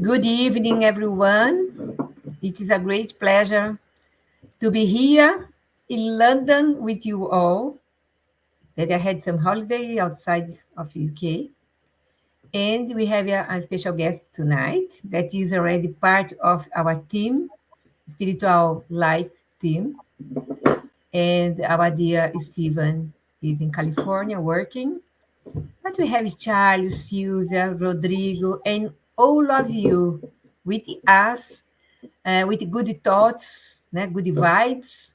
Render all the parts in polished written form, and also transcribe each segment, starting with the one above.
Good evening, everyone. It is a great pleasure to be here in London with you all. That I had some holiday outside of UK, and we have a special guest tonight that is already part of our team, spiritual light team. And our dear Stevan is in California working. But we have Charles, Silvia, Rodrigo, and all of you with us with good thoughts, good vibes,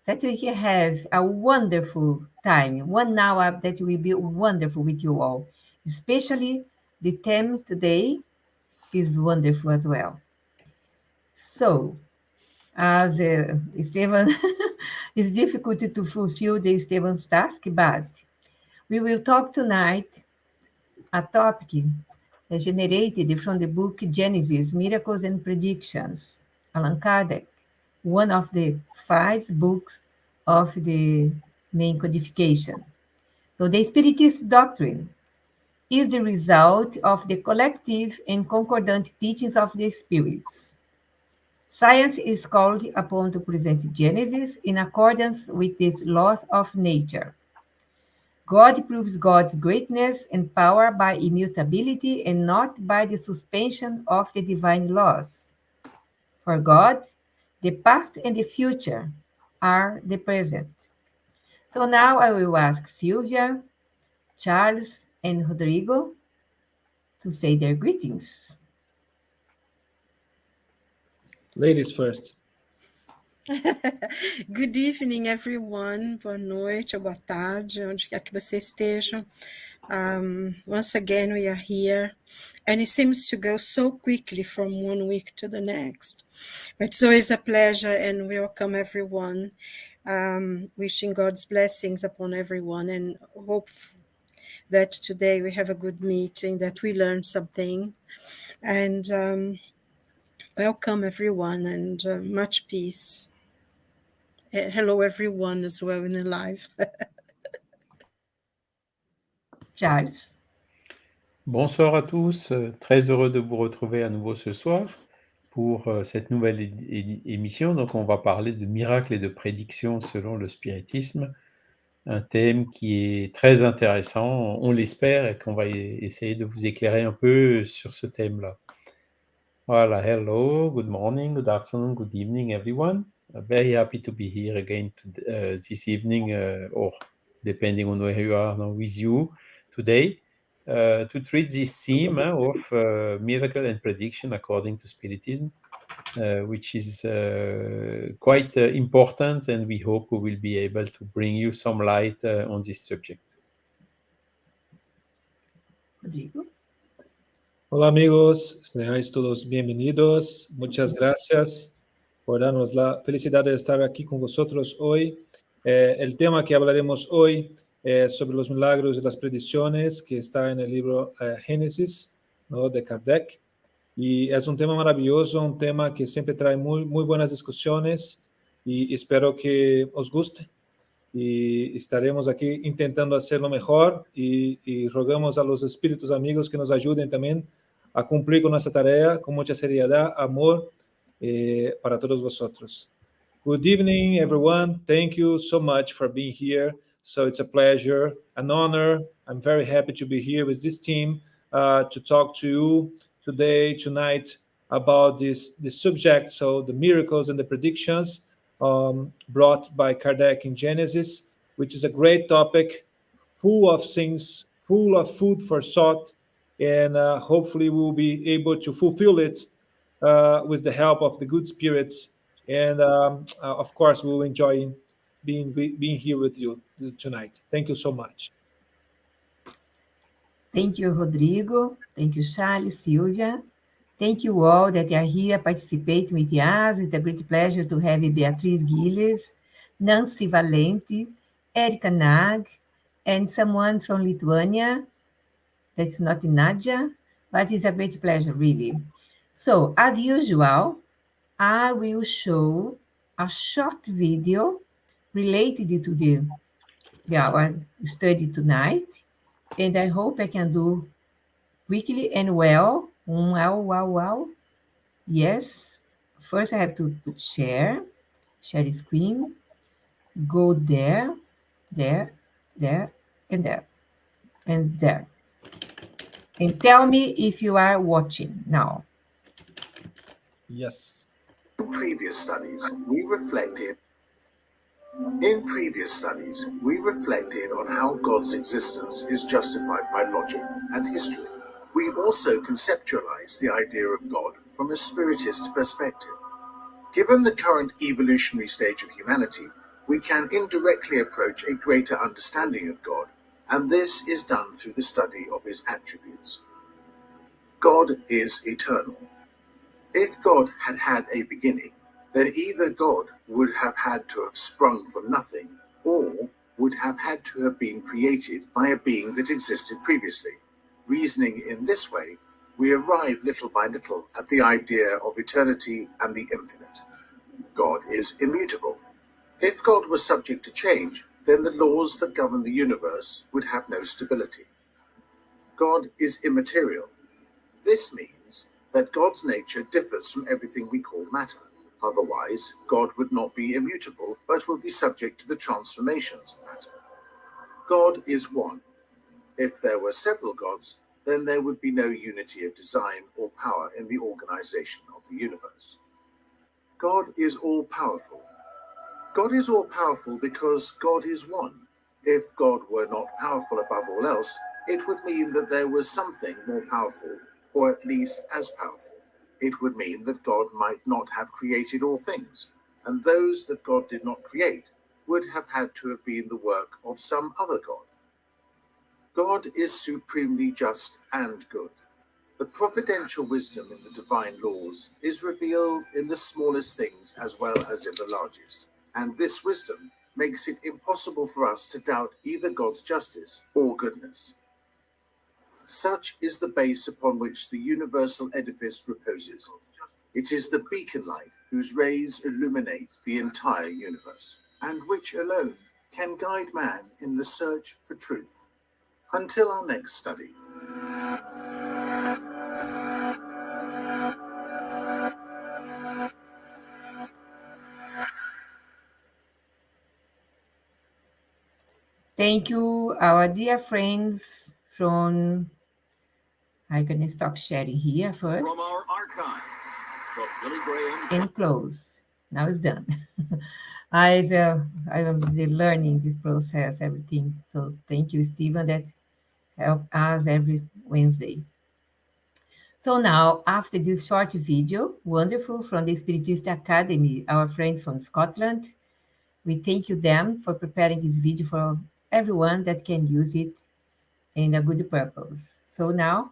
that we can have a wonderful time. 1 hour that will be wonderful with you all. Especially the theme today is wonderful as well. So, as Esteban, it's difficult to fulfill the Esteban's task, but we will talk tonight a topic generated from the book Genesis, Miracles and Predictions, Allan Kardec, one of the 5 books of the main codification. So the Spiritist doctrine is the result of the collective and concordant teachings of the spirits. Science is called upon to present Genesis in accordance with its laws of nature. God proves God's greatness and power by immutability and not by the suspension of the divine laws. For God, the past and the future are the present. So now I will ask Silvia, Charles, and Rodrigo to say their greetings. Ladies first. Good evening, everyone. Boa noite ou boa tarde, onde quer que vocês estejam. Once again, we are here, and it seems to go so quickly from one week to the next. But it's always a pleasure, and we welcome everyone. Wishing God's blessings upon everyone, and hope that today we have a good meeting, that we learn something, and welcome everyone, and much peace. Hello, everyone, as well in the live. Charles. Bonsoir à tous, très heureux de vous retrouver à nouveau ce soir pour cette nouvelle émission. Donc on va parler de miracles et de prédictions selon le spiritisme, un thème qui est très intéressant, on l'espère, et qu'on va essayer de vous éclairer un peu sur ce thème-là. Voilà, hello, good morning, good afternoon, good evening everyone. Very happy to be here again this evening, or depending on where you are now, with you today, to treat this theme of miracle and prediction according to Spiritism, which is quite important, and we hope we will be able to bring you some light on this subject. Rodrigo. Hola amigos, seáis todos bienvenidos. Muchas gracias por darnos la felicidad de estar aquí con vosotros hoy. El tema que hablaremos hoy es sobre los milagros y las predicciones, que está en el libro Génesis, ¿no?, de Kardec. Y es un tema maravilloso, un tema que siempre trae muy buenas discusiones, y espero que os guste. Y estaremos aquí intentando hacerlo mejor, y rogamos a los espíritus amigos que nos ayuden también a cumplir con nuestra tarea con mucha seriedad, amor, para todos vosotros. Good evening, everyone. Thank you so much for being here. So it's a pleasure, an honor. I'm very happy to be here with this team to talk to you tonight, about this subject, so the miracles and the predictions brought by Kardec in Genesis, which is a great topic, full of things, full of food for thought, and hopefully we'll be able to fulfill it with the help of the good spirits. And of course, we'll enjoy being here with you tonight. Thank you so much. Thank you, Rodrigo. Thank you, Charles, Silvia. Thank you all that are here participating with us. It's a great pleasure to have Beatriz Gilles, Nancy Valente, Erika Nag, and someone from Lithuania. That's not Nadja, but it's a great pleasure, really. So, as usual, I will show a short video related to our study tonight, and I hope I can do quickly and well, Wow, wow, wow. Yes. First, I have to put share screen, go there, there, there, and there, and there. And tell me if you are watching now. Yes. In previous studies, we reflected on how God's existence is justified by logic and history. We also conceptualized the idea of God from a spiritist perspective. Given the current evolutionary stage of humanity, we can indirectly approach a greater understanding of God, and this is done through the study of his attributes. God is eternal. If God had had a beginning, then either God would have had to have sprung from nothing, or would have had to have been created by a being that existed previously. Reasoning in this way, we arrive little by little at the idea of eternity and the infinite. God is immutable. If God was subject to change, then the laws that govern the universe would have no stability. God is immaterial. This means that God's nature differs from everything we call matter. Otherwise, God would not be immutable, but would be subject to the transformations of matter. God is one. If there were several gods, then there would be no unity of design or power in the organization of the universe. God is all-powerful. God is all-powerful because God is one. If God were not powerful above all else, it would mean that there was something more powerful, or at least as powerful. It would mean that God might not have created all things, and those that God did not create would have had to have been the work of some other God. God is supremely just and good. The providential wisdom in the divine laws is revealed in the smallest things as well as in the largest, and this wisdom makes it impossible for us to doubt either God's justice or goodness. Such is the base upon which the universal edifice reposes. It is the beacon light whose rays illuminate the entire universe, and which alone can guide man in the search for truth. Until our next study. Thank you, our dear friends from. I'm going to stop sharing here first. From our archives, the Billy Graham and close. Now it's done. I am learning this process, everything. So thank you, Stevan, that help us every Wednesday. So now, after this short video, wonderful, from the Spiritist Academy, our friends from Scotland, we thank you them for preparing this video for everyone that can use it in a good purpose. So now,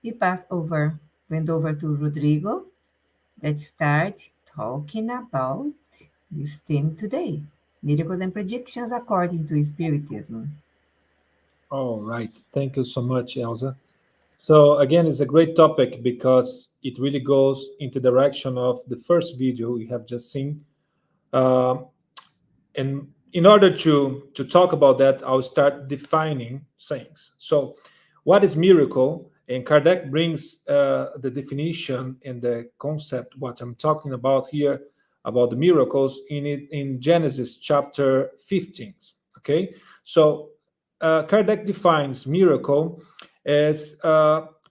we went over to Rodrigo. Let's start talking about this theme today, miracles and predictions according to Spiritism. All right. Thank you so much, Elsa. So again, it's a great topic because it really goes into the direction of the first video we have just seen. And in order to talk about that, I'll start defining things. So what is miracle? And Kardec brings the definition and the concept, what I'm talking about here, about the miracles, in Genesis chapter 15. Okay? So Kardec defines miracle as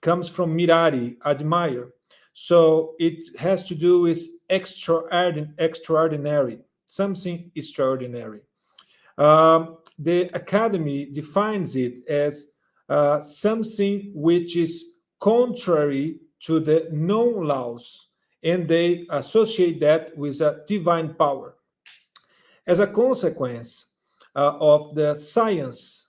comes from mirari, admire. So it has to do with extraordinary, something extraordinary. The Academy defines it as something which is contrary to the known laws, and they associate that with a divine power. As a consequence of the science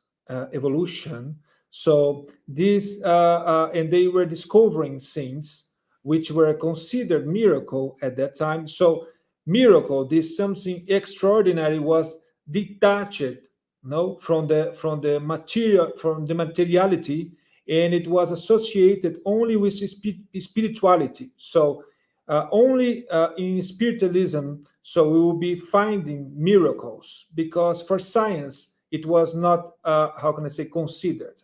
evolution, so this and they were discovering things which were considered miracle at that time. So miracle, this something extraordinary, was detached, from the material, from the materiality, and it was associated only with spirituality. So only in spiritualism, so we will be finding miracles, because for science it was not, how can I say, considered.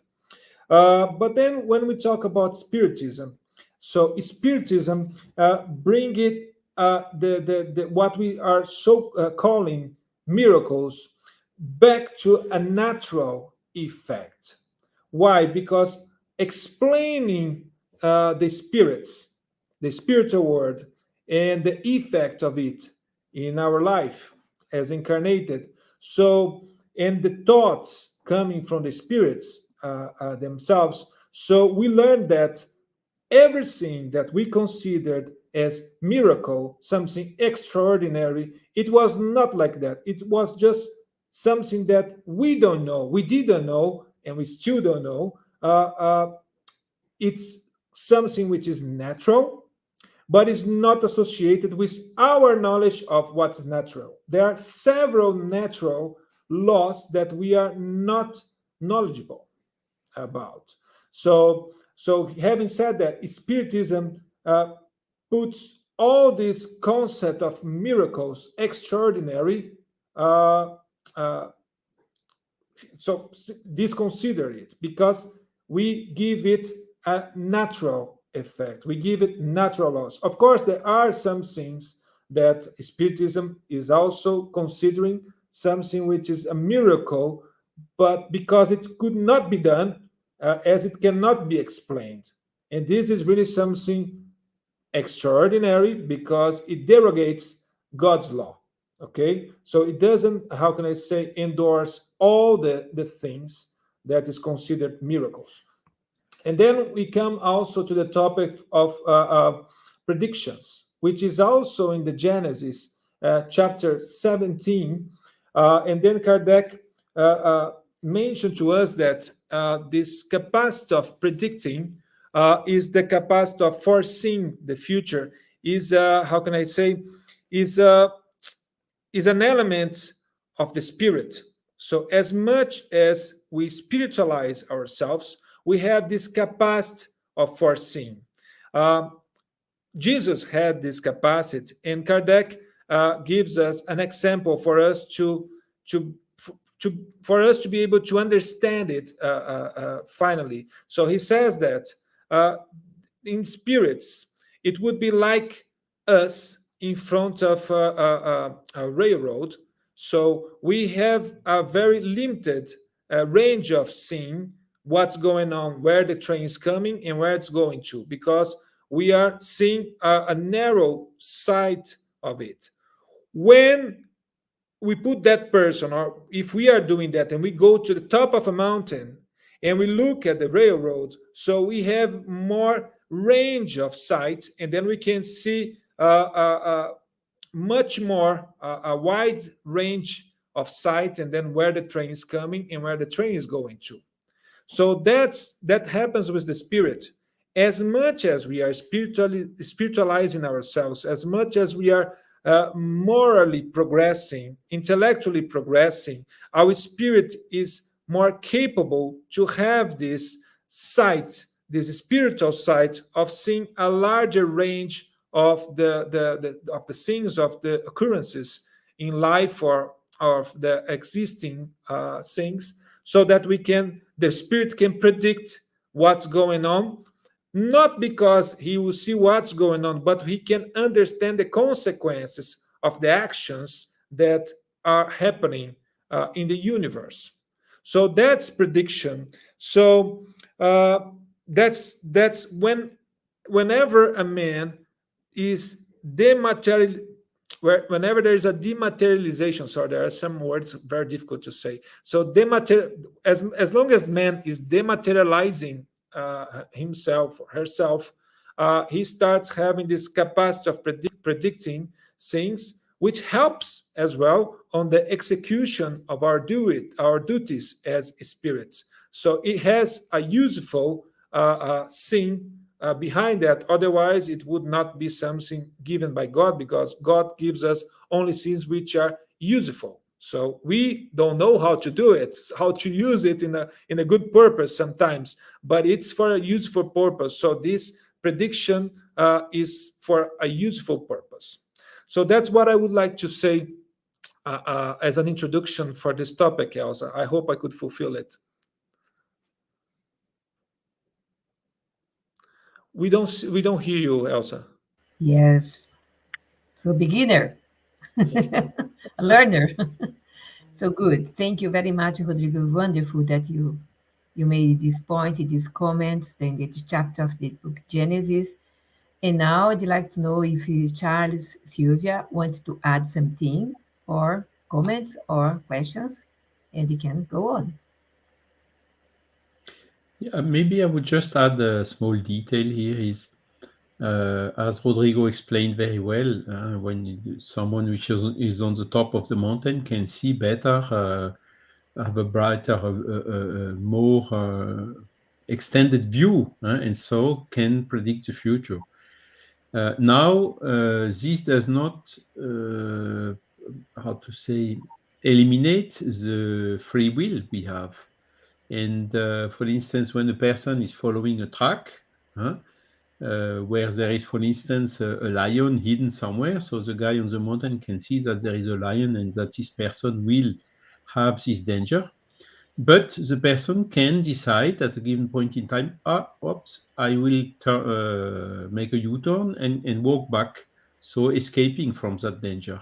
But then when we talk about Spiritism, So Spiritism bring it the what we are so calling miracles back to a natural effect. Why? Because explaining the spirits, the spiritual world, and the effect of it in our life as incarnated. So, and the thoughts coming from the spirits themselves. So we learned that everything that we considered as miracle, something extraordinary, it was not like that. It was just something that we don't know, we didn't know, and we still don't know. It's something which is natural, but is not associated with our knowledge of what is natural. There are several natural laws that we are not knowledgeable about. So having said that, Spiritism puts all this concept of miracles, extraordinary, so disconsider it, because we give it a natural effect. We give it natural laws. Of course, there are some things that Spiritism is also considering something which is a miracle, but because it could not be done, as it cannot be explained. And this is really something extraordinary because it derogates God's law. Okay, so it doesn't, how can I say, endorse all the things that is considered miracles. And then we come also to the topic of predictions, which is also in the Genesis chapter 17. And then Kardec mentioned to us that this capacity of predicting is the capacity of foreseeing the future, is, how can I say, is an element of the spirit. So as much as we spiritualize ourselves, we have this capacity of foreseeing. Jesus had this capacity, and Kardec gives us an example for us for us to be able to understand it finally. So he says that in spirits, it would be like us in front of a railroad. So we have a very limited range of seeing what's going on, where the train is coming and where it's going to, because we are seeing a narrow sight of it. When we put that person, or if we are doing that and we go to the top of a mountain and we look at the railroad, so we have more range of sight, and then we can see much more a wide range of sight, and then where the train is coming and where the train is going to. So that happens with the spirit. As much as we are spiritualizing ourselves, as much as we are morally progressing, intellectually progressing, our spirit is more capable to have this sight, this spiritual sight of seeing a larger range of the things, of the occurrences in life, or of the existing things, so that the spirit can predict what's going on, not because he will see what's going on, but he can understand the consequences of the actions that are happening in the universe. So that's prediction. So that's whenever a man is whenever there is a dematerialization. So there are some words very difficult to say. So as long as man is dematerializing himself or herself, he starts having this capacity of predicting things, which helps as well on the execution of our duties as spirits. So it has a useful thing behind that. Otherwise, it would not be something given by God, because God gives us only things which are useful. So we don't know how to do it, how to use it in a good purpose sometimes, but it's for a useful purpose. So this prediction is for a useful purpose. So that's what I would like to say as an introduction for this topic, Elsa. I hope I could fulfill it. We don't hear you, Elsa. Yes. So beginner, a learner. So good. Thank you very much, Rodrigo. Wonderful that you made this point, these comments, in this chapter of the book Genesis. And now I'd like to know if Charles, Silvia want to add something or comments or questions, and we can go on. Yeah, maybe I would just add a small detail here is, as Rodrigo explained very well, when someone which is on the top of the mountain can see better, have a brighter, more extended view, and so can predict the future. Now, this does not, how to say, eliminate the free will we have. And for instance, when a person is following a track, where there is, for instance, a lion hidden somewhere, so the guy on the mountain can see that there is a lion and that this person will have this danger. But the person can decide at a given point in time, oops, I will make a U-turn and walk back, so escaping from that danger.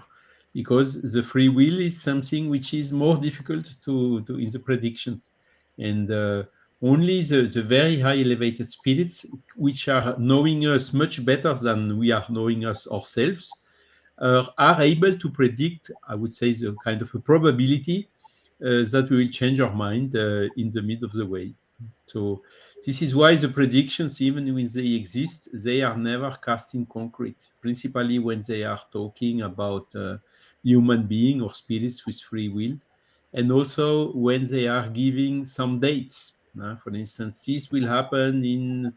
Because the free will is something which is more difficult to in the predictions. And only the very high elevated spirits, which are knowing us much better than we are knowing us ourselves, are able to predict, I would say, the kind of a probability that we will change our mind in the mid of the way. So this is why the predictions, even when they exist, they are never cast in concrete, principally when they are talking about human being or spirits with free will, and also when they are giving some dates. For instance, this will happen in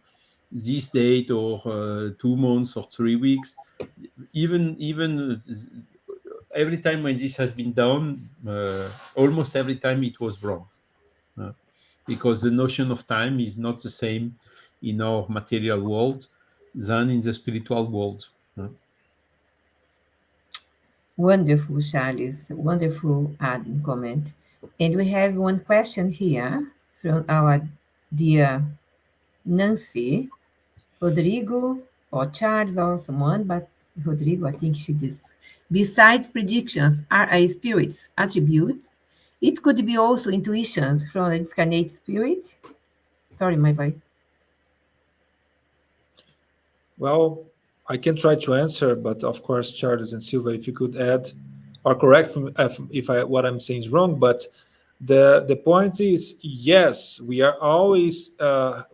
this date or 2 months or 3 weeks. Even every time when this has been done, almost every time it was wrong, because the notion of time is not the same in our material world than in the spiritual world. Wonderful, Charles. Wonderful adding comment. And we have one question here from our dear Nancy. Rodrigo or Charles or someone, but Rodrigo, I think she did. Besides predictions are a spirit's attribute, it could be also intuitions from a discarnate spirit. Sorry, my voice. Well, I can try to answer, but of course, Charles and Silva, if you could add or correct if what I'm saying is wrong. But the point is, yes, we are always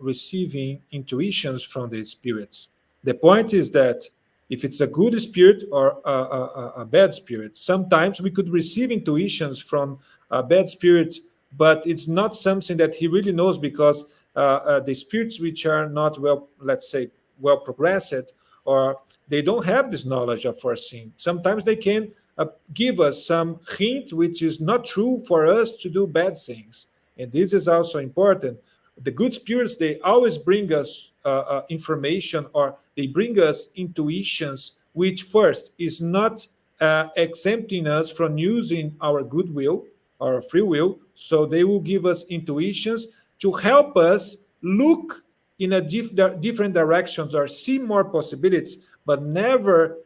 receiving intuitions from the spirits. The point is that if it's a good spirit or a bad spirit, sometimes we could receive intuitions from a bad spirit, but it's not something that he really knows, because the spirits which are not well, let's say, well progressed, or they don't have this knowledge of foreseeing. Sometimes they can give us some hint which is not true for us to do bad things. And this is also important. The good spirits, they always bring us information, or they bring us intuitions, which first is not exempting us from using our goodwill, our free will. So they will give us intuitions to help us look in a different directions or see more possibilities, but never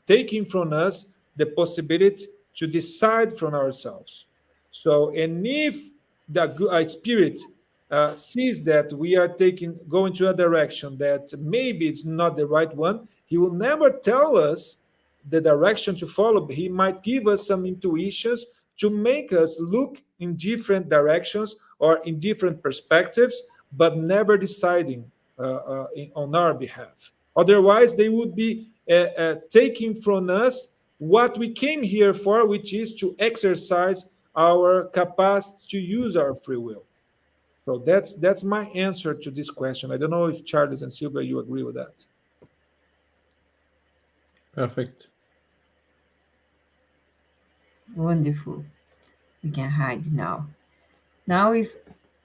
taking from us the possibility to decide from ourselves. So, and if the spirit sees that we are going to a direction that maybe it's not the right one, he will never tell us the direction to follow. He might give us some intuitions to make us look in different directions or in different perspectives, but never deciding on our behalf. Otherwise, they would be taking from us what we came here for, which is to exercise our capacity to use our free will. So that's my answer to this question. I don't know if Charles and Silvia, you agree with that. Perfect. Wonderful. We can hide now. Now is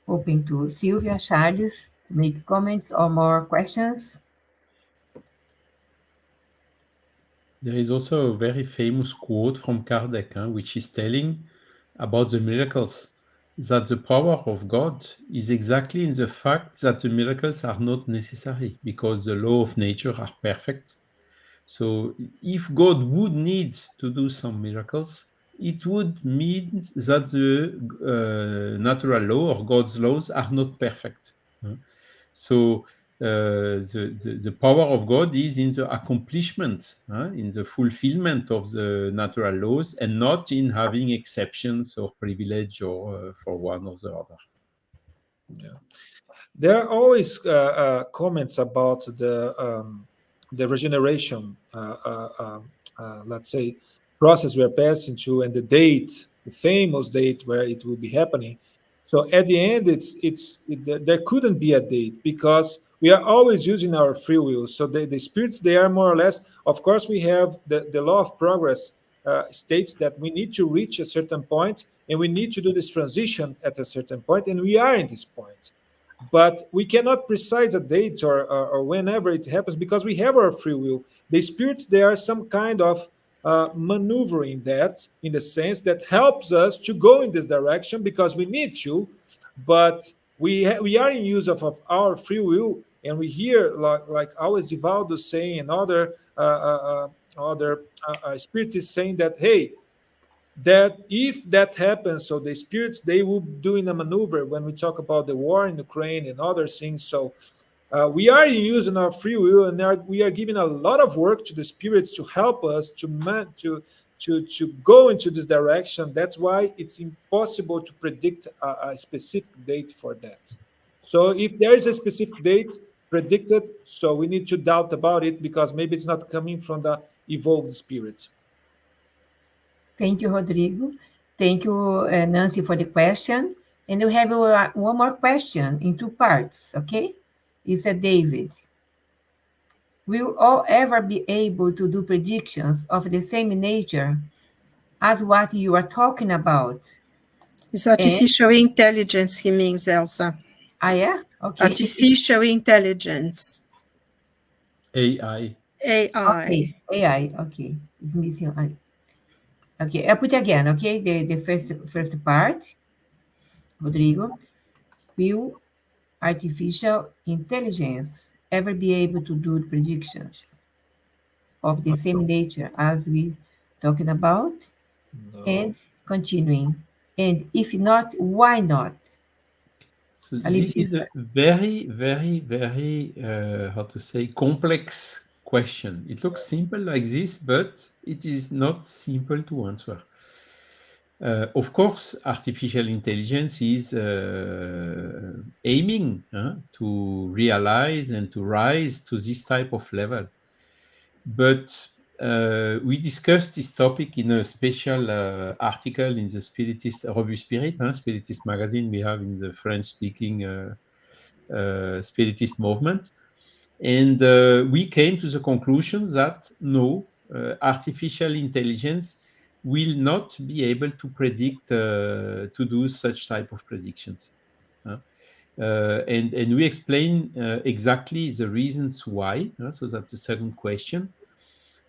open to Silvia, Charles, to make comments or more questions. There is also a very famous quote from Kardec, which is telling about the miracles. that the power of God is exactly in the fact that the miracles are not necessary because the law of nature are perfect. So if God would need to do some miracles, it would mean that the natural law or God's laws are not perfect. So the power of God is in the accomplishment, in the fulfillment of the natural laws, and not in having exceptions or privilege or for one or the other. Yeah. There are always comments about the regeneration, let's say, process we are passing through, and the date, the famous date where it will be happening. So at the end, there couldn't be a date because we are always using our free will. So the spirits, they are more or less. Of course, we have the law of progress states that we need to reach a certain point, and we need to do this transition at a certain point, and we are in this point. But we cannot precise a date or whenever it happens because we have our free will. The spirits, they are some kind of maneuvering that in the sense that helps us to go in this direction because we need to, but we are in use of our free will, and we hear like always Divaldo saying, and other spiritists saying that, hey, that if that happens, so the spirits, they will doing a maneuver when we talk about the war in Ukraine and other things. So we are using our free will, and we are giving a lot of work to the spirits to help us to go into this direction. That's why it's impossible to predict a specific date for that. So if there is a specific date predicted, so we need to doubt about it because maybe it's not coming from the evolved spirit. Thank you, Rodrigo. Thank you, Nancy, for the question. And we have one more question in two parts, okay? You said, David, will all ever be able to do predictions of the same nature as what you are talking about? It's artificial intelligence, he means, Elsa. Yeah? Okay. Artificial intelligence. AI. Okay, AI, okay. It's missing I. Okay, I put again, okay? The first part, Rodrigo. Will artificial intelligence ever be able to do predictions of the same nature as we talking about? No. And continuing. And if not, why not? So this is a very, very, very, how to say, complex question. It looks simple like this, but it is not simple to answer. Of course, artificial intelligence is aiming to realize and to rise to this type of level. But we discussed this topic in a special article in the Spiritist Revue Spirit, Spiritist magazine we have in the French-speaking Spiritist movement. And we came to the conclusion that no, artificial intelligence will not be able to predict, to do such type of predictions. And we explain exactly the reasons why. So that's the second question.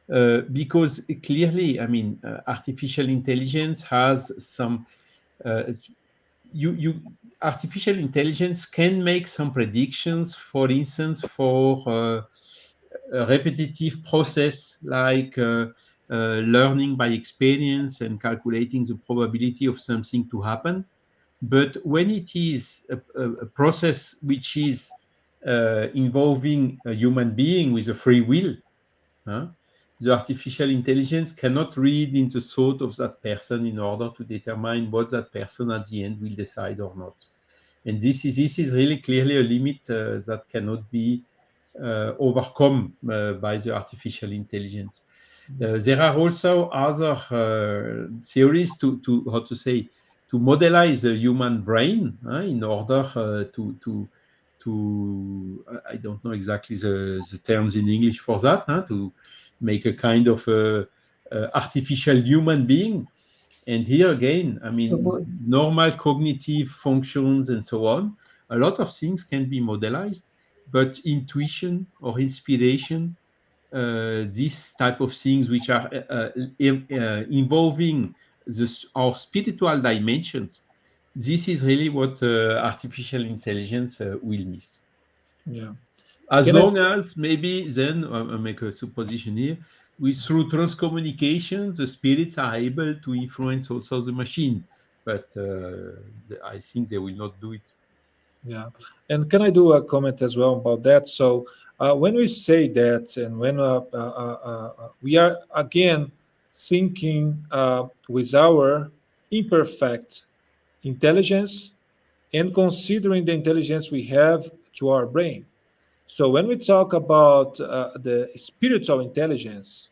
Because clearly, I mean, artificial intelligence has some. Artificial intelligence can make some predictions, for instance, for a repetitive process like learning by experience and calculating the probability of something to happen. But when it is a process which is involving a human being with a free will, the artificial intelligence cannot read in the thought of that person in order to determine what that person at the end will decide or not. And this is really clearly a limit that cannot be overcome by the artificial intelligence. There are also other theories to how to say, to modelize the human brain in order to I don't know exactly the terms in English for that, to make a kind of artificial human being. And here again, I mean, normal cognitive functions and so on, a lot of things can be modelized, but intuition or inspiration, these type of things which are involving our spiritual dimensions, this is really what artificial intelligence will miss. Yeah. As Can I- long as maybe then, I make a supposition here, through transcommunication, the spirits are able to influence also the machine. But I think they will not do it. Yeah. And can I do a comment as well about that? So when we say that, and when we are again thinking with our imperfect intelligence and considering the intelligence we have to our brain. So when we talk about the spiritual intelligence,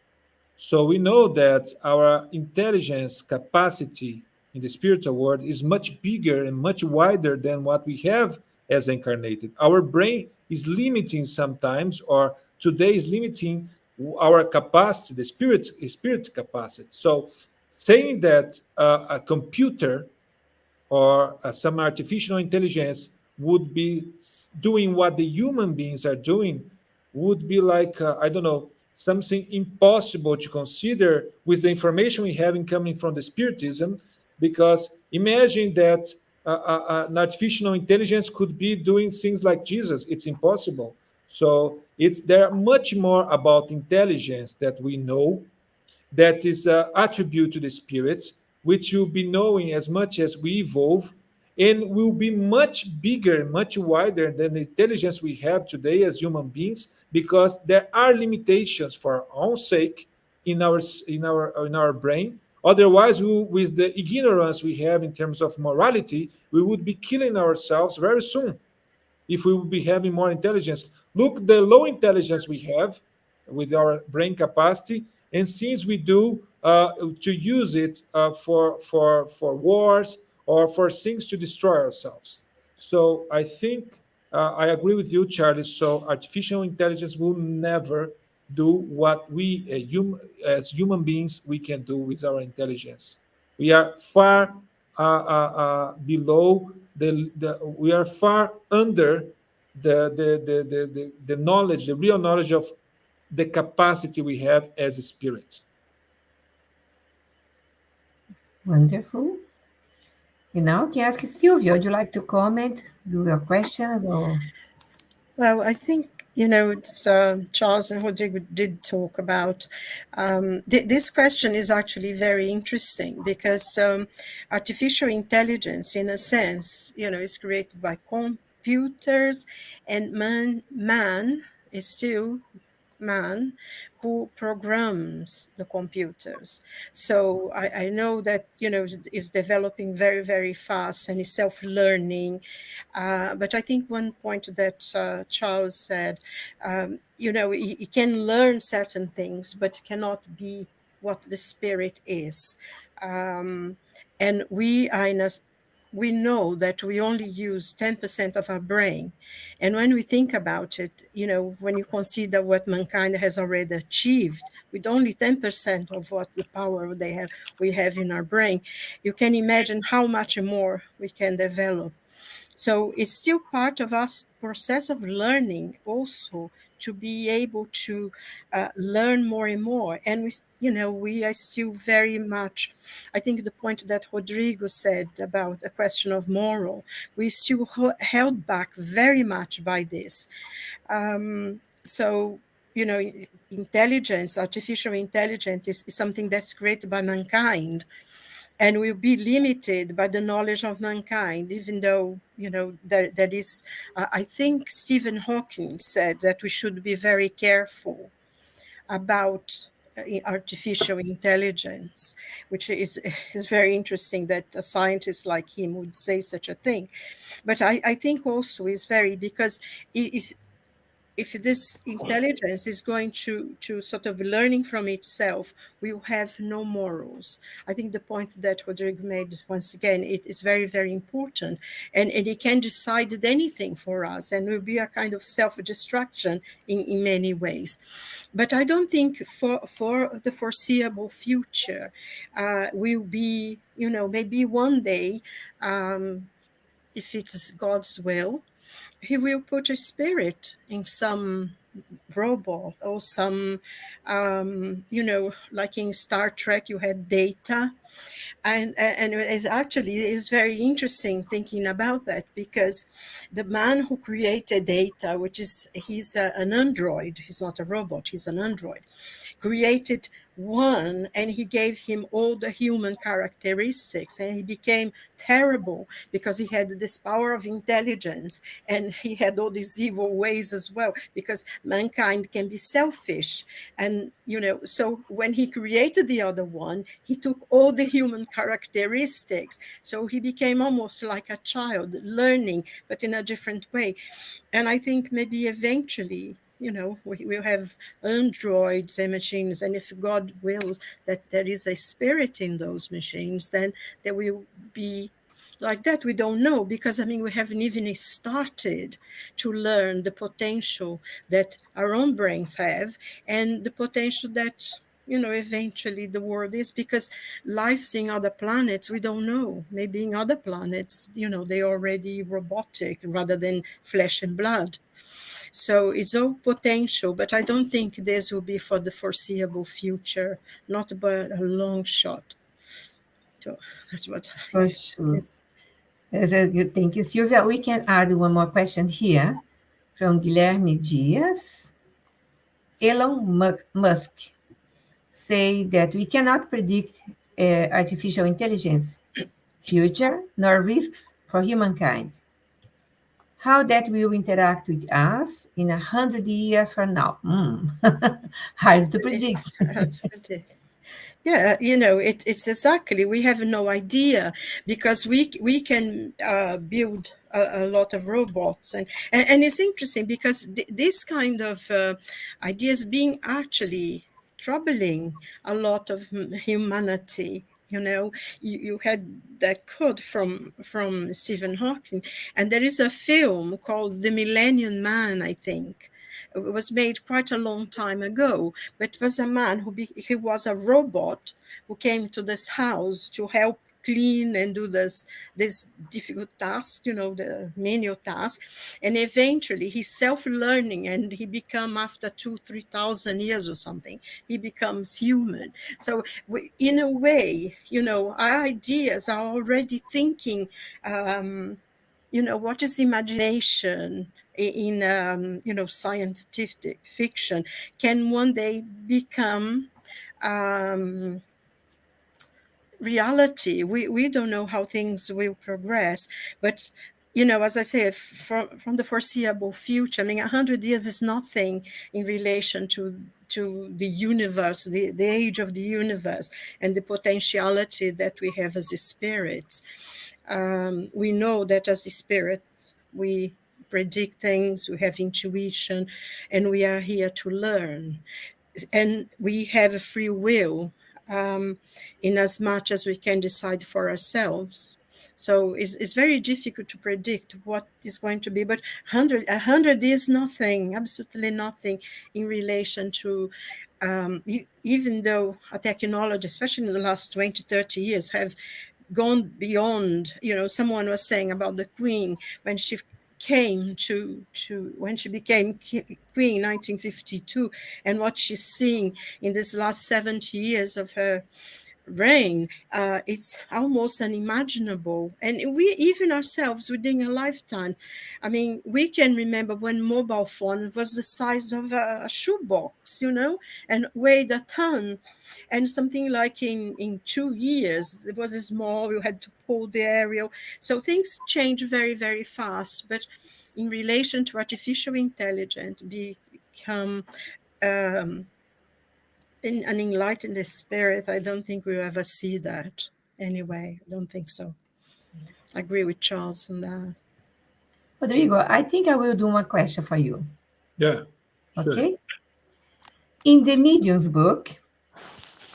so we know that our intelligence capacity in the spiritual world is much bigger and much wider than what we have as incarnated. Our brain is limiting sometimes, or today is limiting our capacity, the spirit capacity. So saying that a computer or some artificial intelligence would be doing what the human beings are doing would be like I don't know, something impossible to consider with the information we have coming from the spiritism, because imagine that an artificial intelligence could be doing things like Jesus. It's impossible. So it's there much more about intelligence that we know, that is an attribute to the spirit, which will be knowing as much as we evolve, and will be much bigger, much wider than the intelligence we have today as human beings, because there are limitations for our own sake in our brain. Otherwise, with the ignorance we have in terms of morality, we would be killing ourselves very soon if we would be having more intelligence. Look, the low intelligence we have with our brain capacity, and since we do to use it for wars or for things to destroy ourselves. So I think I agree with you, Charlie. So artificial intelligence will never do what we as human beings we can do with our intelligence. We are far below we are far under the knowledge, the real knowledge of the capacity we have as a spirit. Wonderful. And now I can ask Silvia, would you like to comment, do your questions, or? Well, I think, it's Charles and Rodrigo did talk about this question is actually very interesting because artificial intelligence, in a sense, is created by computers, and man is still man who programs the computers. So I know that, is developing very, very fast and is self-learning. But I think one point that Charles said, he can learn certain things, but cannot be what the spirit is. And we know that we only use 10% of our brain. And when we think about it, when you consider what mankind has already achieved with only 10% of what the power we have in our brain, you can imagine how much more we can develop. So it's still part of our process of learning also to be able to learn more and more. And we are still very much, I think the point that Rodrigo said about the question of moral, we still held back very much by this. So, intelligence, artificial intelligence is something that's created by mankind, and will be limited by the knowledge of mankind, even though, there is, I think Stephen Hawking said that we should be very careful about artificial intelligence, which is very interesting that a scientist like him would say such a thing. But I think also is very, because if this intelligence is going to sort of learning from itself, we will have no morals. I think the point that Rodrigo made, once again, it is very, very important. And it can decide anything for us, and will be a kind of self-destruction in many ways. But I don't think for the foreseeable future will be, maybe one day, if it is God's will, he will put a spirit in some robot or some, like in Star Trek, you had Data, And it's actually is very interesting thinking about that, because the man who created Data, he's an android, he's not a robot, he's an android, created one, and he gave him all the human characteristics, and he became terrible because he had this power of intelligence, and he had all these evil ways as well, because mankind can be selfish. And so when he created the other one, he took all the human characteristics, so he became almost like a child learning, but in a different way. And I think maybe eventually, we will have androids and machines, and if God wills that there is a spirit in those machines, then there will be like that. We don't know, because we haven't even started to learn the potential that our own brains have, and the potential that eventually the world is, because lives in other planets, we don't know. Maybe in other planets, they're already robotic rather than flesh and blood. So it's all potential, but I don't think this will be for the foreseeable future, not by a long shot. So that's what For sure. Thank you, Silvia. We can add one more question here from Guilherme Dias. Elon Musk say that we cannot predict artificial intelligence future nor risks for humankind. How that will interact with us in 100 years from now? Hard to predict. Yeah, it's exactly, we have no idea, because we can build a lot of robots, and it's interesting because this kind of ideas being actually troubling a lot of humanity. You had that quote from Stephen Hawking, and there is a film called The Millennium Man, I think. It was made quite a long time ago, but it was a man he was a robot who came to this house to help clean and do this difficult task, the menial task. And eventually he's self-learning, and he become, after 2,000-3,000 years or something, he becomes human. So in a way, our ideas are already thinking, what is imagination in scientific fiction can one day become reality. We don't know how things will progress, but as I say, from the foreseeable future, 100 years is nothing in relation to the universe, the age of the universe, and the potentiality that we have as spirits. We know that as a spirit, we predict things, we have intuition, and we are here to learn. And we have a free will, in as much as we can decide for ourselves. So it's very difficult to predict what is going to be, but 100 is nothing, absolutely nothing in relation to, even though a technology, especially in the last 20, 30 years, have gone beyond. Someone was saying about the Queen when she came when she became Queen in 1952, and what she's seeing in this last 70 years of her reign, it's almost unimaginable. And we, even ourselves, within a lifetime, we can remember when mobile phone was the size of a shoebox, and weighed a ton. And something like in 2 years, it was small, you had to pull the aerial. So things change very, very fast. But in relation to artificial intelligence, become an enlightened spirit, I don't think we'll ever see that anyway. I don't think so. I agree with Charles on that. Rodrigo, I think I will do one question for you. Yeah. Sure. Okay. In the Medium's book,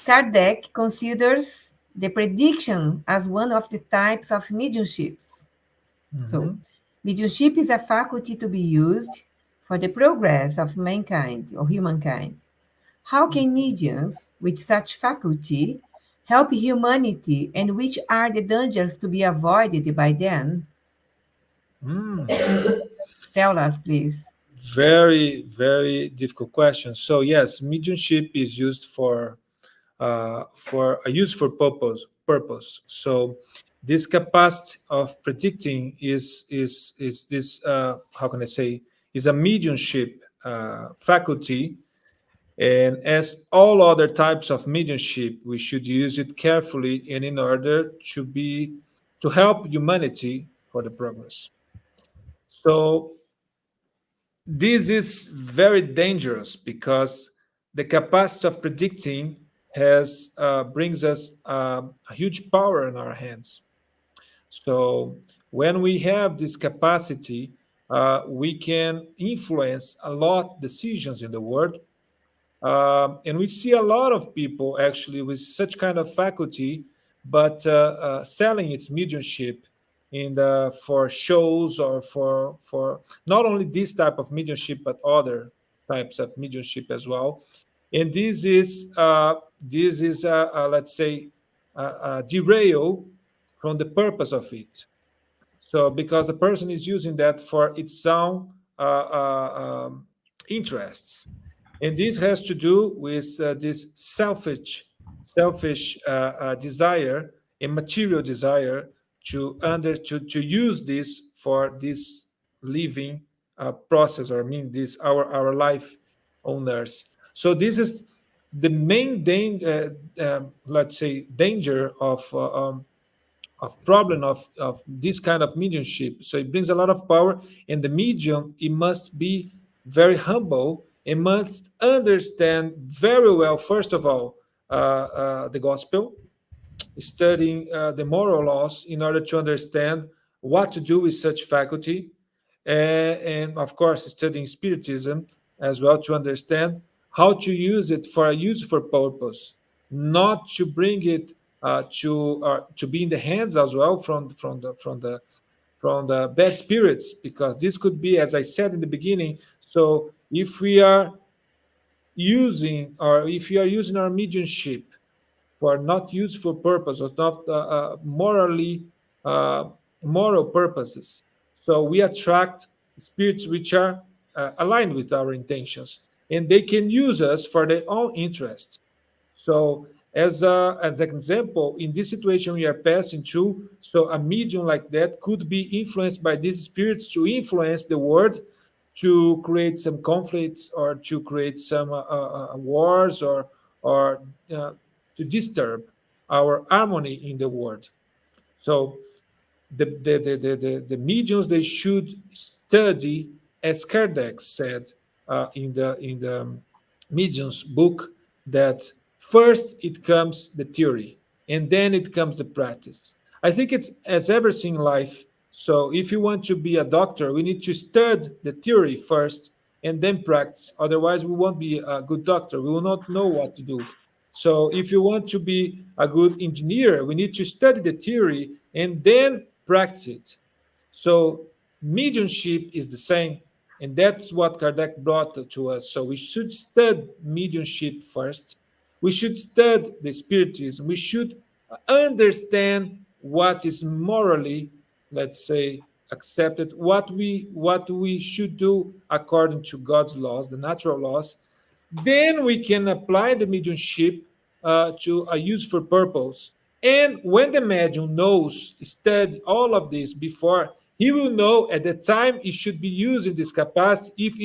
Kardec considers the prediction as one of the types of mediumships. So, mediumship is a faculty to be used for the progress of mankind or humankind. How can mediums with such faculty help humanity, and which are the dangers to be avoided by them? Tell us, please. Very, very difficult question. So yes, mediumship is used for a useful purpose. So this capacity of predicting is this how can I say, is a mediumship faculty, and as all other types of mediumship, we should use it carefully and in order to help humanity for the progress. So this is very dangerous because the capacity of predicting has brings us a huge power in our hands. So when we have this capacity, we can influence a lot decisions in the world. And we see a lot of people actually with such kind of faculty, but selling its mediumship in for shows or for not only this type of mediumship but other types of mediumship as well. And this is let's say a derail from the purpose of it. So because the person is using that for its own interests, and this has to do with this selfish desire, a material desire to use this for this living process, or I mean this our life on earth. So this is the main let's say danger of problem of this kind of mediumship. So it brings a lot of power, and the medium, it must be very humble and must understand very well, first of all, the gospel, studying the moral laws in order to understand what to do with such faculty, and of course studying Spiritism as well to understand how to use it for a useful purpose, not to bring it to be in the hands as well from the bad spirits, because this could be, as I said in the beginning. So if we are using, or if you are using our mediumship for not useful purpose or not moral purposes, so we attract spirits which are aligned with our intentions, and they can use us for their own interest. So as an example, in this situation we are passing through, so a medium like that could be influenced by these spirits to influence the world, to create some conflicts, or to create some wars, or to disturb our harmony in the world. So the mediums, they should study, as Kardec said in the mediums book, that first it comes the theory and then it comes the practice. I think it's as everything in life. So if you want to be a doctor, we need to study the theory first and then practice. Otherwise, we won't be a good doctor. We will not know what to do. So if you want to be a good engineer, we need to study the theory and then practice it. So mediumship is the same, and that's what Kardec brought to us. So we should study mediumship first. We should study the Spiritism. We should understand what is morally, let's say, accepted, what we should do according to God's laws, the natural laws. Then we can apply the mediumship to a useful purpose. And when the medium knows, study all of this before, he will know at the time he should be using this capacity, if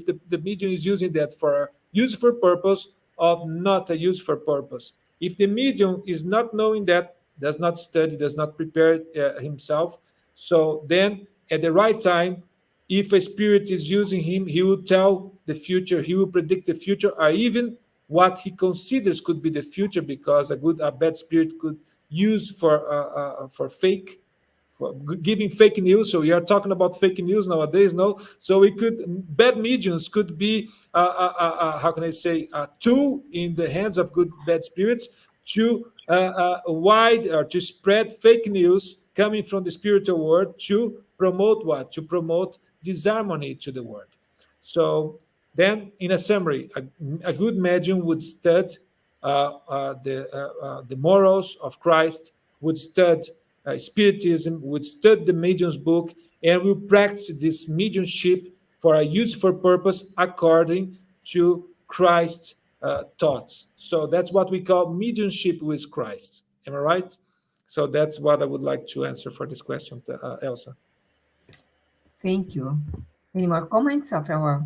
the medium is using that for a useful purpose or not a useful purpose. If the medium is not knowing that, does not study, does not prepare himself, so then at the right time, if a spirit is using him, he will tell the future, he will predict the future, or even what he considers could be the future, because a bad spirit could use for fake, for giving fake news. So we are talking about fake news nowadays, no? So bad mediums could be, how can I say, a tool in the hands of bad spirits to to spread fake news coming from the spiritual world, to promote what? To promote disharmony to the world. So then, in a summary, a good medium would study the morals of Christ, would study Spiritism, would study the medium's book, and will practice this mediumship for a useful purpose according to Christ's thoughts. So that's what we call mediumship with Christ. Am I right? So that's what I would like to answer for this question, Elsa. Thank you. Any more comments of our?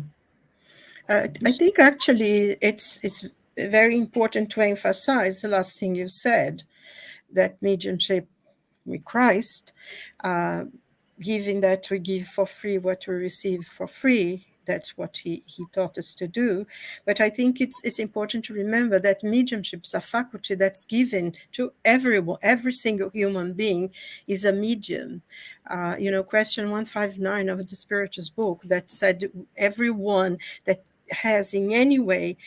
I think actually it's very important to emphasize the last thing you said, that mediumship with Christ, giving that we give for free what we receive for free. That's what he taught us to do. But I think it's important to remember that mediumship is a faculty that's given to everyone. Every single human being is a medium. Question 159 of the Spiritism book that said everyone that has in any way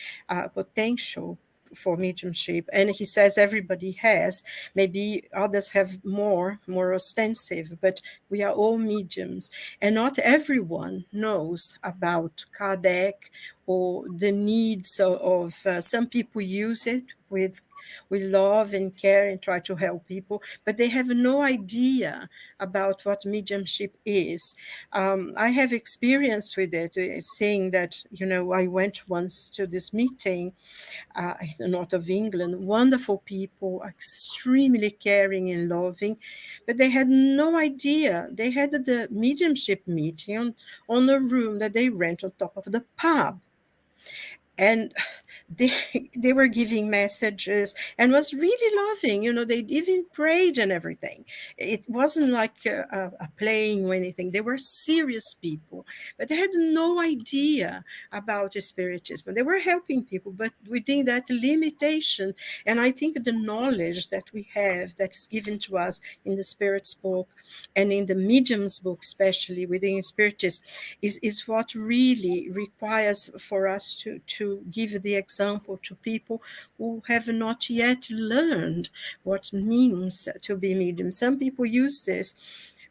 potential for mediumship, and he says everybody has, maybe others have more ostensive, but we are all mediums, and not everyone knows about Kardec or the needs of some people use it with love and care and try to help people, but they have no idea about what mediumship is. I have experience with it, saying that, I went once to this meeting in the north of England, wonderful people, extremely caring and loving, but they had no idea. They had the mediumship meeting on a room that they rent on top of the pub. And they were giving messages and was really loving. They even prayed and everything. It wasn't like a playing or anything. They were serious people, but they had no idea about Spiritism. They were helping people, but within that limitation. And I think the knowledge that we have that is given to us in the Spirit's book and in the Medium's book, especially within Spiritism, is what really requires for us to give the example to people who have not yet learned what it means to be medium. Some people use this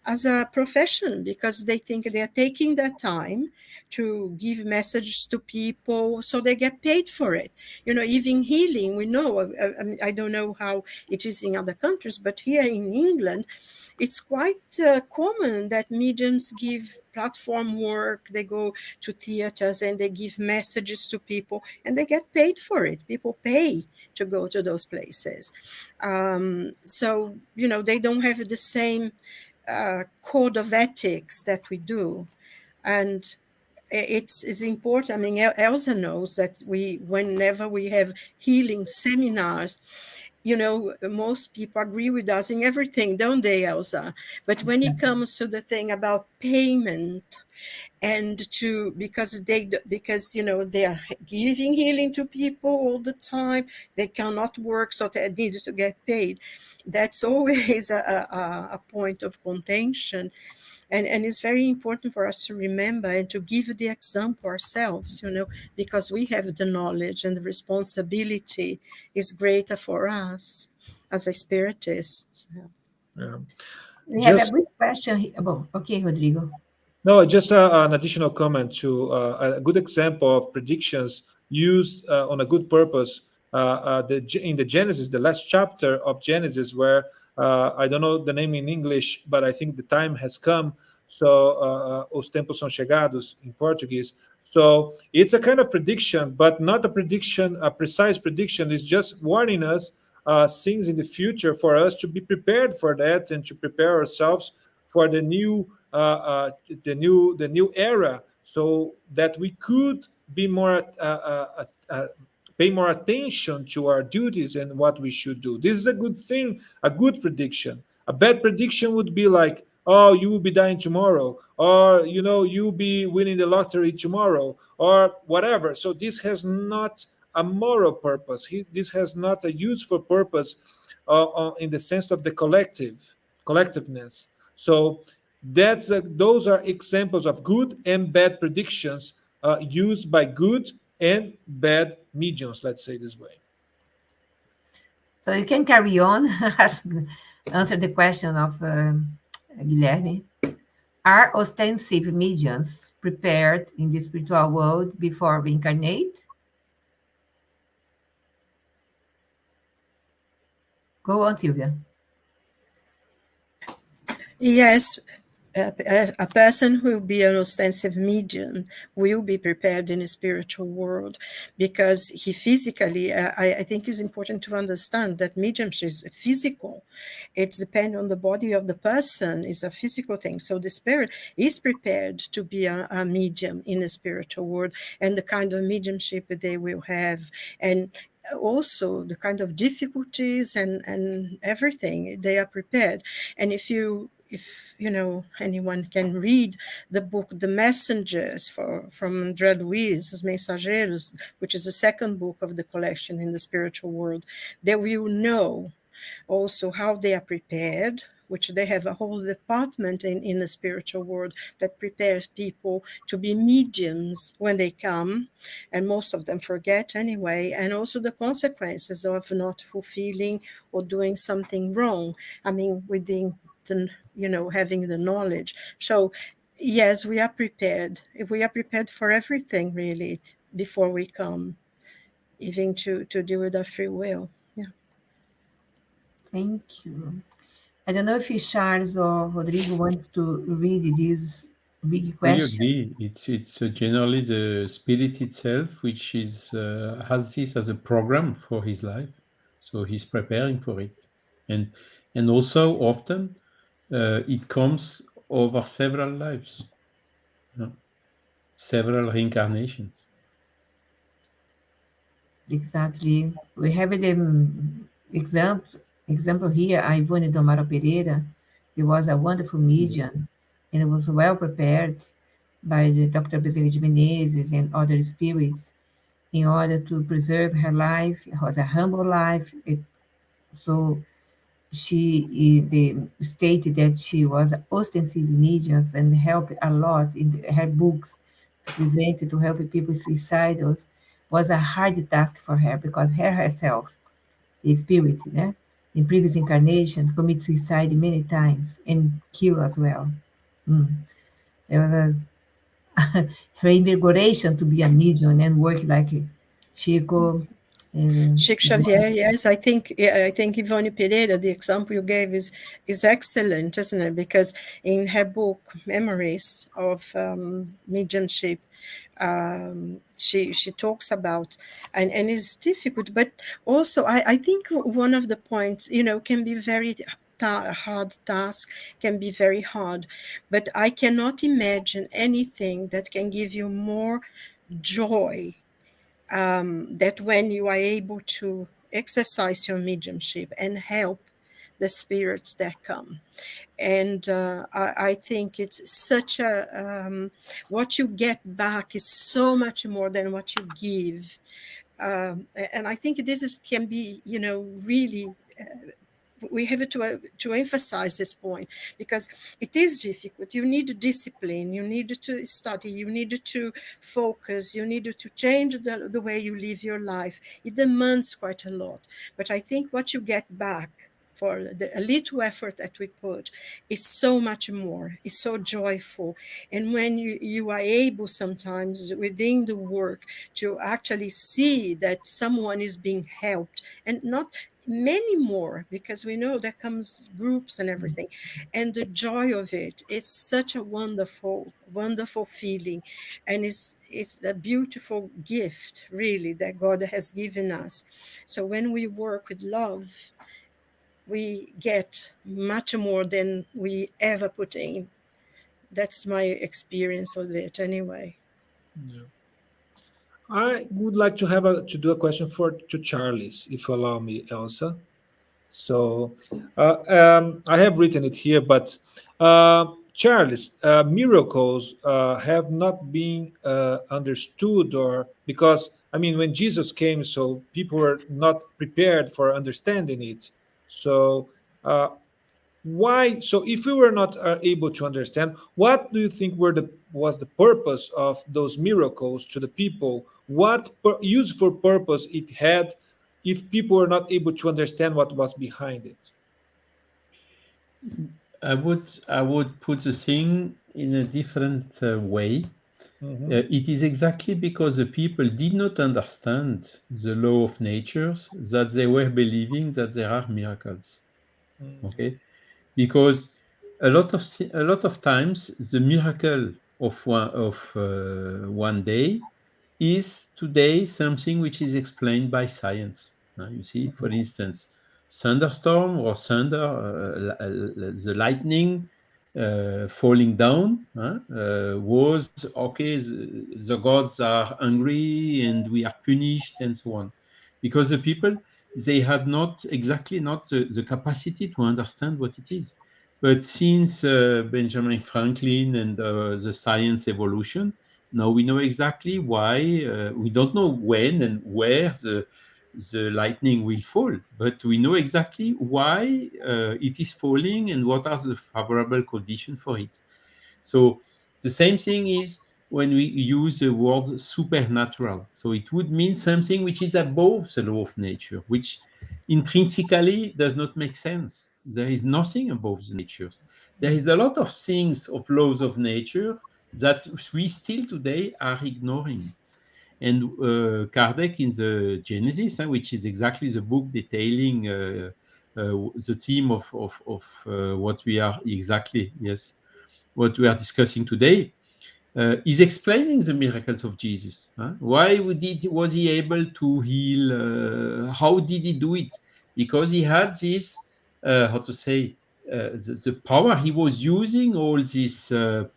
as a profession because they think they are taking their time to give messages to people, so they get paid for it. Even healing, we know, I don't know how it is in other countries, but here in England, it's quite common that mediums give platform work. They go to theaters and they give messages to people and they get paid for it. People pay to go to those places. So, they don't have the same code of ethics that we do. And it's important. I mean, Elsa knows that whenever we have healing seminars, most people agree with us in everything, don't they, Elsa? But when it comes to the thing about payment, and because they are giving healing to people all the time, they cannot work, so they need to get paid. That's always a point of contention. And it's very important for us to remember and to give the example ourselves, because we have the knowledge, and the responsibility is greater for us as a spiritist. Yeah. We have a good question. Okay, Rodrigo. No, just an additional comment to a good example of predictions used on a good purpose. In the Genesis, the last chapter of Genesis, where I don't know the name in English, but I think the time has come. So, os tempos são chegados in Portuguese. So it's a kind of prediction, but not a prediction, a precise prediction. It's just warning us things in the future for us to be prepared for that and to prepare ourselves for the new era, so that we could be more pay more attention to our duties and what we should do. This is a good thing, a good prediction. A bad prediction would be like, oh, you will be dying tomorrow, or you'll be winning the lottery tomorrow, or whatever. So this has not a moral purpose. This has not a useful purpose in the sense of the collectiveness. So those are examples of good and bad predictions used by good and bad mediums, let's say this way. So you can carry on, answer the question of Guilherme. Are ostensive mediums prepared in the spiritual world before reincarnate? Go on, Silvia. Yes, a person who will be an ostensive medium will be prepared in a spiritual world, because he physically, I think it's important to understand that mediumship is physical. It's dependent on the body of the person, it's a physical thing. So the spirit is prepared to be a medium in a spiritual world, and the kind of mediumship that they will have, and also the kind of difficulties and everything, they are prepared. And if you know, anyone can read the book The Messengers from André Luiz, Os Mensageiros, which is the second book of the collection in the spiritual world, they will know also how they are prepared, which they have a whole department in the spiritual world that prepares people to be mediums when they come, and most of them forget anyway, and also the consequences of not fulfilling or doing something wrong. I mean, within the, you know, having the knowledge. So yes, we are prepared. We are prepared for everything, really, before we come, even to deal with our free will. Yeah. Thank you. I don't know if Charles or Rodrigo wants to read this big We question. agree. It's generally the spirit itself which is has this as a program for his life, so he's preparing for it, and also often it comes over several lives, several reincarnations. Exactly. We have the example here, Ivone do Amaral Pereira. He was a wonderful medium and was well prepared by the Dr. Bezerra de Menezes and other spirits in order to preserve her life. It was a humble life. So they stated that she was ostensive medium and helped a lot in her books to help people suicidal. Was a hard task for her because her herself, the spirit, in previous incarnation, commit suicide many times and kill as well. There was her invigoration to be a medium and work like Chico. Chico Xavier, yes, I think Ivone Pereira, the example you gave is excellent, isn't it? Because in her book Memories of Mediumship, she talks about, and it's difficult, but also I think one of the points, you know, can be very hard task, can be very hard, but I cannot imagine anything that can give you more joy that when you are able to exercise your mediumship and help the spirits that come. And I think it's such a, what you get back is so much more than what you give. And I think can be, you know, really we have to emphasize this point, because it is difficult. You need discipline, you need to study, you need to focus, you need to change the way you live your life. It demands quite a lot, but I think what you get back for a little effort that we put is so much more, it's so joyful. And when you are able sometimes within the work to actually see that someone is being helped, and not many more, because we know there comes groups and everything, and the joy of it's such a wonderful feeling, and it's a beautiful gift really that God has given us. So when we work with love, we get much more than we ever put in. That's my experience of it anyway. Yeah. I would like to do a question to Charles, if you allow me, Elsa. So I have written it here, but Charles, miracles have not been understood, or because I mean, when Jesus came, so people were not prepared for understanding it. So why? So if we were not able to understand, what do you think was the purpose of those miracles to the people? What useful purpose it had if people were not able to understand what was behind it? I would put the thing in a different way. It is exactly because the people did not understand the law of nature that they were believing that there are miracles. Okay, because a lot of times the miracle of one day is today something which is explained by science. You see, for instance, thunderstorm or thunder, the lightning falling down was okay. The gods are angry and we are punished and so on, because the people, they had not the capacity to understand what it is. But since Benjamin Franklin and the science evolution, now we know exactly why. We don't know when and where the lightning will fall, but we know exactly why it is falling and what are the favorable conditions for it. So the same thing is when we use the word supernatural. So it would mean something which is above the law of nature, which intrinsically does not make sense. There is nothing above the natures. There is a lot of things of laws of nature that we still today are ignoring. And Kardec in the Genesis, which is exactly the book detailing the theme of what we are what we are discussing today, is explaining the miracles of Jesus. Why was he able to heal? How did he do it? Because he had this, the power. He was using all this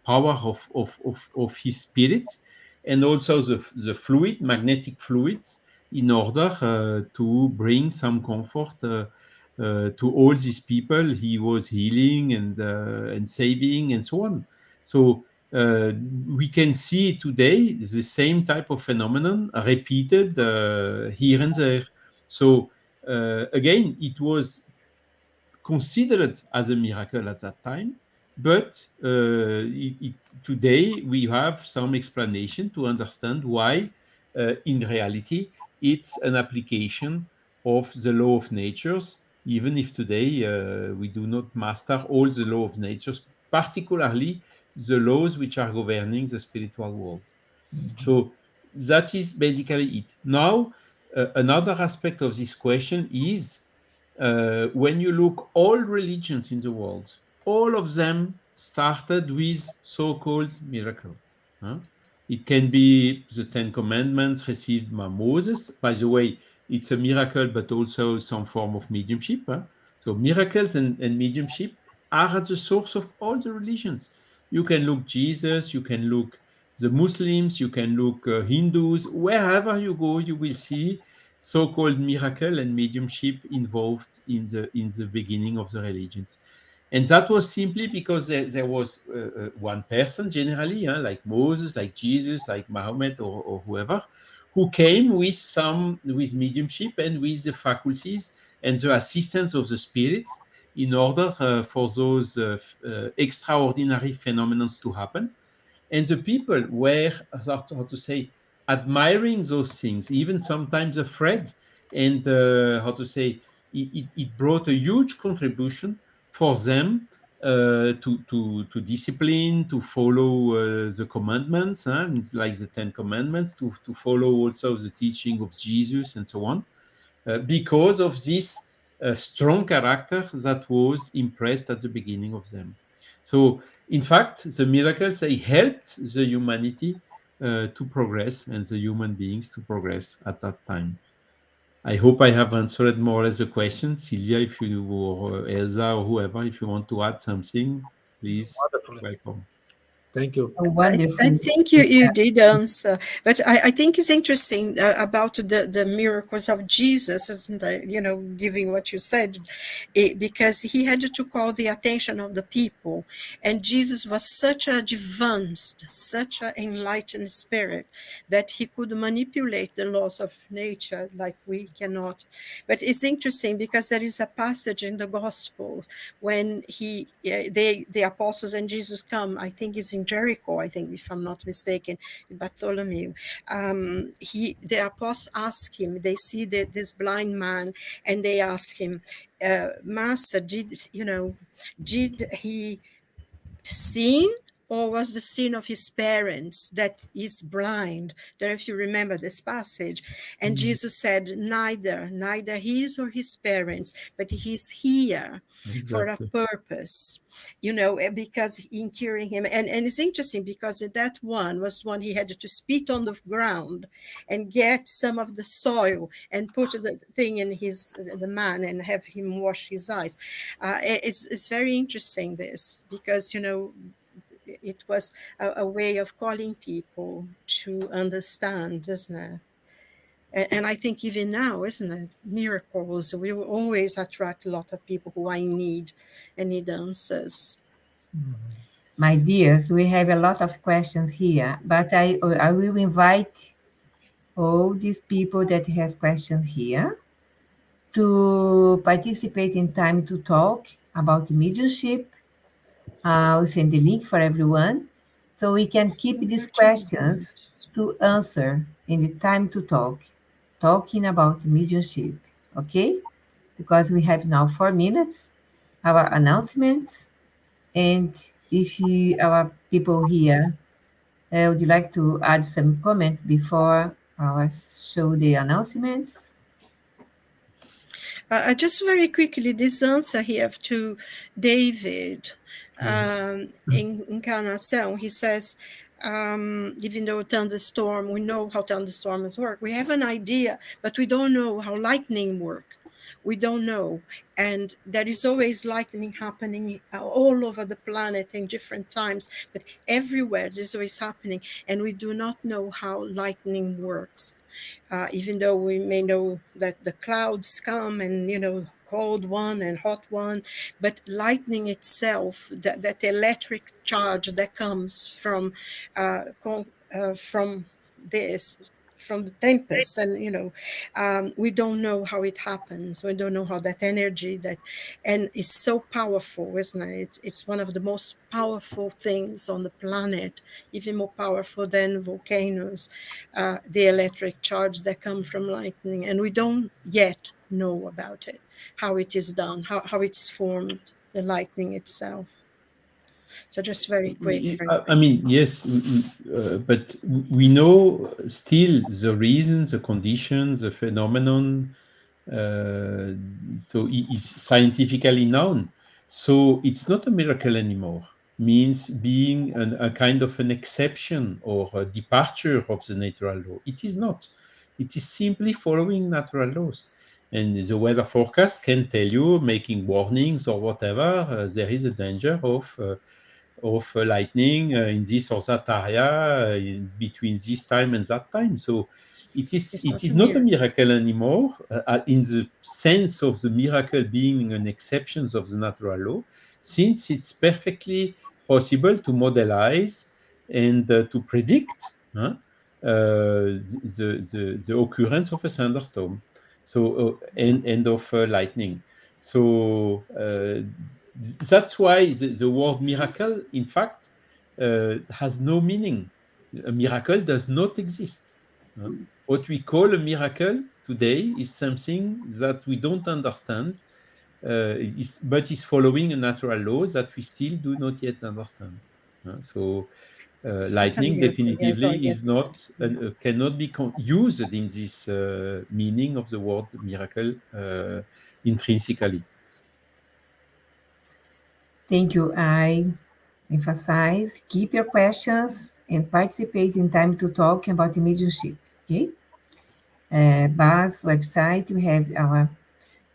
power of his spirits, and also the magnetic fluids, in order to bring some comfort to all these people he was healing and saving and so on. So we can see today the same type of phenomenon repeated here and there. So again, it was considered as a miracle at that time, but today we have some explanation to understand why, in reality, it's an application of the law of natures, even if today we do not master all the law of natures, particularly the laws which are governing the spiritual world. So that is basically it. Now, another aspect of this question is, when you look all religions in the world, all of them started with so-called miracle. It can be the Ten Commandments received by Moses. By the way, it's a miracle, but also some form of mediumship. So miracles and mediumship are at the source of all the religions. You can look Jesus, you can look the Muslims, you can look Hindus. Wherever you go, you will see so-called miracle and mediumship involved in the beginning of the religions. And that was simply because there was one person, generally, like Moses, like Jesus, like Muhammad, or whoever, who came with mediumship and with the faculties and the assistance of the spirits in order for those extraordinary phenomena to happen. And the people were, how to say, admiring those things, even sometimes afraid. And it brought a huge contribution for them to discipline, to follow the commandments, like the Ten Commandments, to follow also the teaching of Jesus and so on, because of this strong character that was impressed at the beginning of them. So, in fact, the miracles, they helped the humanity to progress and the human beings to progress at that time. I hope I have answered more or less the question. Silvia, if you or Elsa or whoever, if you want to add something, please, welcome. Thank you. Wonderful. I think you did answer, but I think it's interesting about the miracles of Jesus, isn't it? Giving what you said, because he had to call the attention of the people, and Jesus was such an advanced, such an enlightened spirit that he could manipulate the laws of nature like we cannot. But it's interesting because there is a passage in the Gospels when the apostles and Jesus come. I think it's in Jericho, I think, if I'm not mistaken, Bartholomew. The apostles ask him, they see this blind man, and they ask him, Master, did he seen or was the sin of his parents that is blind? There, if you remember this passage, and Jesus said, neither his or his parents, but he's here for a Exactly. purpose, because in curing him. And it's interesting because that one was one he had to spit on the ground and get some of the soil and put the thing in the man and have him wash his eyes. It's very interesting, this, because, it was a way of calling people to understand, isn't it? And I think even now, isn't it, miracles will always attract a lot of people who are in need and need answers. My dears, we have a lot of questions here, but I will invite all these people that has questions here to participate in Time to Talk about mediumship. I'll send the link for everyone, so we can keep these questions to answer in the Time to Talk, talking about mediumship, okay? Because we have now 4 minutes, our announcements, and if our people here would you like to add some comment before I show the announcements? Just very quickly, this answer here to David in Encarnação, he says, even though thunderstorm, we know how thunderstorms work. We have an idea, but we don't know how lightning work. We don't know. And there is always lightning happening all over the planet in different times, but everywhere this is always happening. And we do not know how lightning works. Even though we may know that the clouds come and, cold one and hot one, but lightning itself, that electric charge that comes from the tempest, and we don't know how it happens. We don't know how that energy and it's so powerful, isn't it? It's one of the most powerful things on the planet, even more powerful than volcanoes, the electric charge that comes from lightning, and we don't yet know about it, how it is done, how it's formed, the lightning itself. So just very quick. I mean, yes, but we know still the reasons, the conditions, the phenomenon. So it is scientifically known. So it's not a miracle anymore. Means being a kind of an exception or a departure of the natural law. It is not. It is simply following natural laws. And the weather forecast can tell you, making warnings or whatever, there is a danger of lightning in this or that area between this time and that time. So it is not a miracle anymore in the sense of the miracle being an exception of the natural law, since it's perfectly possible to modelize and to predict the occurrence of a thunderstorm, so and of lightning. So that's why the word miracle, in fact, has no meaning. A miracle does not exist. What we call a miracle today is something that we don't understand, but is following a natural law that we still do not yet understand. So lightning definitively is not cannot be used in this meaning of the word miracle intrinsically. Thank you. I emphasize, keep your questions and participate in Time to Talk about mediumship, okay? BAS website, we have our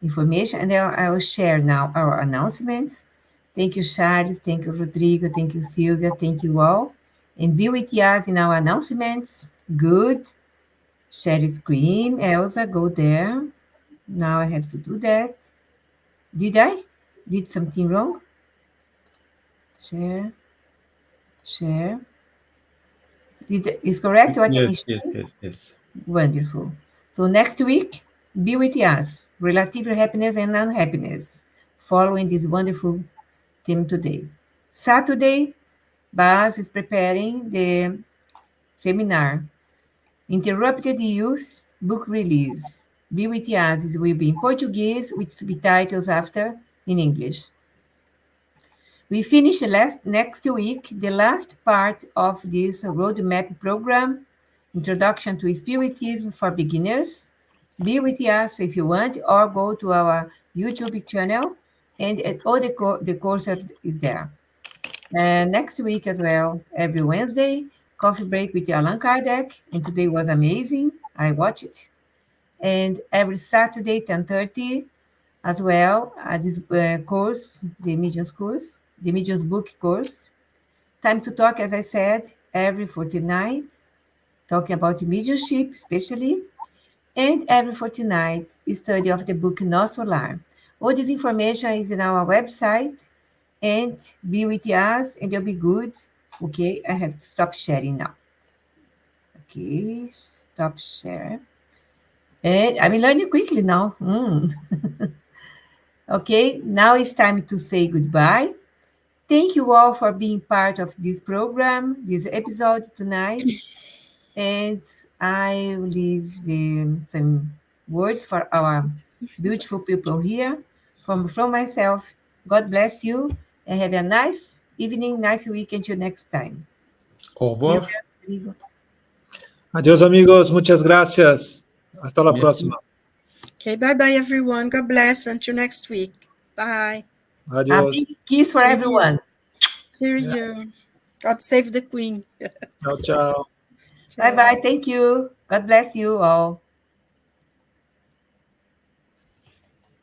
information, and I will share now our announcements. Thank you, Charles. Thank you, Rodrigo. Thank you, Silvia. Thank you all. And be with us in our announcements. Good. Share screen. Elsa, go there. Now I have to do that. Did I? Did something wrong? Share. Is correct what I said? Yes. Wonderful. So next week, be with us. Relative happiness and unhappiness. Following this wonderful theme today. Saturday, Bas is preparing the seminar. Interrupted Youth book release. Be with us. It will be in Portuguese with subtitles after in English. We finish next week the last part of this roadmap program, Introduction to Spiritism for Beginners. Be with us if you want, or go to our YouTube channel, and all the course is there. And next week as well, every Wednesday, coffee break with Allan Kardec, and today was amazing. I watched it. And every Saturday, 10:30, as well, this course, the Medium's course, the Medium's book course. Time to talk, as I said, every fortnight, talking about mediumship, especially, and every fortnight, study of the book Nosso Lar. All this information is in our website, and be with us, and you'll be good. Okay, I have to stop sharing now. Okay, stop share. And I'm learning quickly now. Okay, now it's time to say goodbye. Thank you all for being part of this program, this episode tonight. And I will leave some words for our beautiful people here. From myself, God bless you, and have a nice evening, nice week, until next time. Au revoir. Rodrigo. Adiós, amigos. Muchas gracias. Hasta la Merci. próxima. Okay, bye-bye, everyone. God bless. Until next week. Bye. A Adiós. big kiss for See you. everyone. Hear you. God save the Queen. Ciao, ciao. Bye-bye. Thank you. God bless you all.